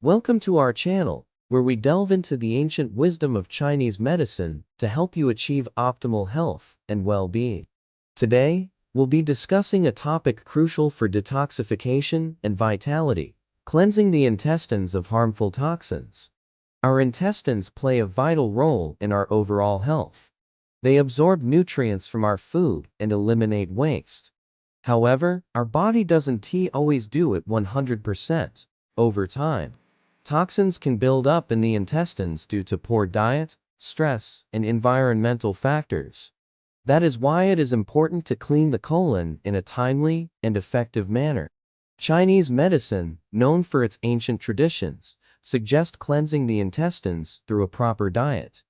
Welcome to our channel, where we delve into the ancient wisdom of Chinese medicine to help you achieve optimal health and well-being. Today, we'll be discussing a topic crucial for detoxification and vitality: cleansing the intestines of harmful toxins. Our intestines play a vital role in our overall health. They absorb nutrients from our food and eliminate waste. However, our body doesn't always do it 100%. Over time, toxins can build up in the intestines due to poor diet, stress, and environmental factors. That is why it is important to clean the colon in a timely and effective manner. Chinese medicine, known for its ancient traditions, suggests cleansing the intestines through a proper diet.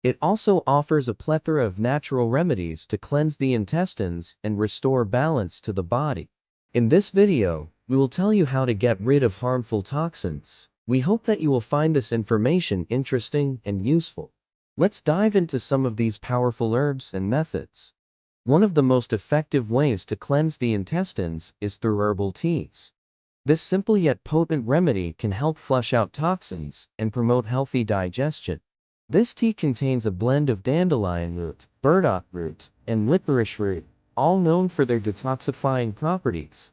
It also offers a plethora of natural remedies to cleanse the intestines and restore balance to the body. In this video, we will tell you how to get rid of harmful toxins. We hope that you will find this information interesting and useful. Let's dive into some of these powerful herbs and methods. One of the most effective ways to cleanse the intestines is through herbal teas. This simple yet potent remedy can help flush out toxins and promote healthy digestion. This tea contains a blend of dandelion root, burdock root, and licorice root, all known for their detoxifying properties.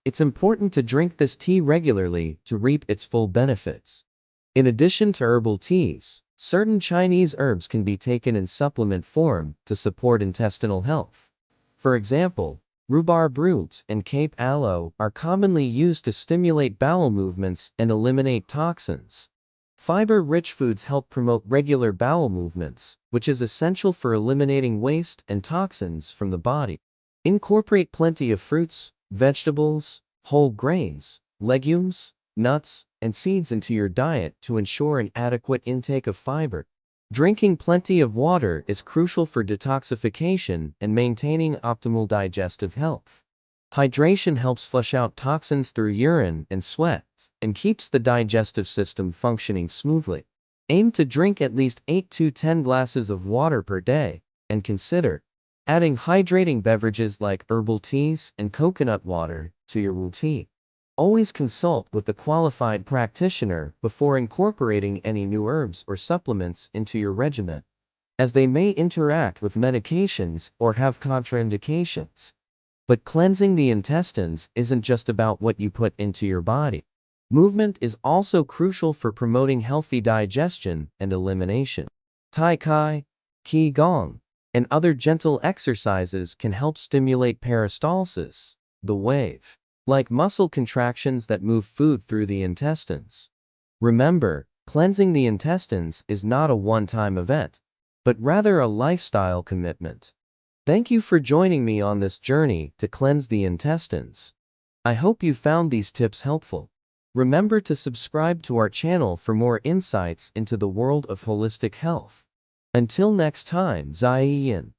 It's important to drink this tea regularly to reap its full benefits. In addition to herbal teas, certain Chinese herbs can be taken in supplement form to support intestinal health. For example, rhubarb root and Cape aloe are commonly used to stimulate bowel movements and eliminate toxins. Fiber-rich foods help promote regular bowel movements, which is essential for eliminating waste and toxins from the body. Incorporate plenty of fruits, vegetables, whole grains, legumes, nuts, and seeds into your diet to ensure an adequate intake of fiber. Drinking plenty of water is crucial for detoxification and maintaining optimal digestive health. Hydration helps flush out toxins through urine and sweat, and keeps the digestive system functioning smoothly. Aim to drink at least 8 to 10 glasses of water per day, and consider adding hydrating beverages like herbal teas and coconut water to your routine. Always consult with a qualified practitioner before incorporating any new herbs or supplements into your regimen, as they may interact with medications or have contraindications. But cleansing the intestines isn't just about what you put into your body. Movement is also crucial for promoting healthy digestion and elimination. Tai Chi, Qi Gong, and other gentle exercises can help stimulate peristalsis, the wave, like muscle contractions that move food through the intestines. Remember, cleansing the intestines is not a one-time event, but rather a lifestyle commitment. Thank you for joining me on this journey to cleanse the intestines. I hope you found these tips helpful. Remember to subscribe to our channel for more insights into the world of holistic health. Until next time, Zai Yin.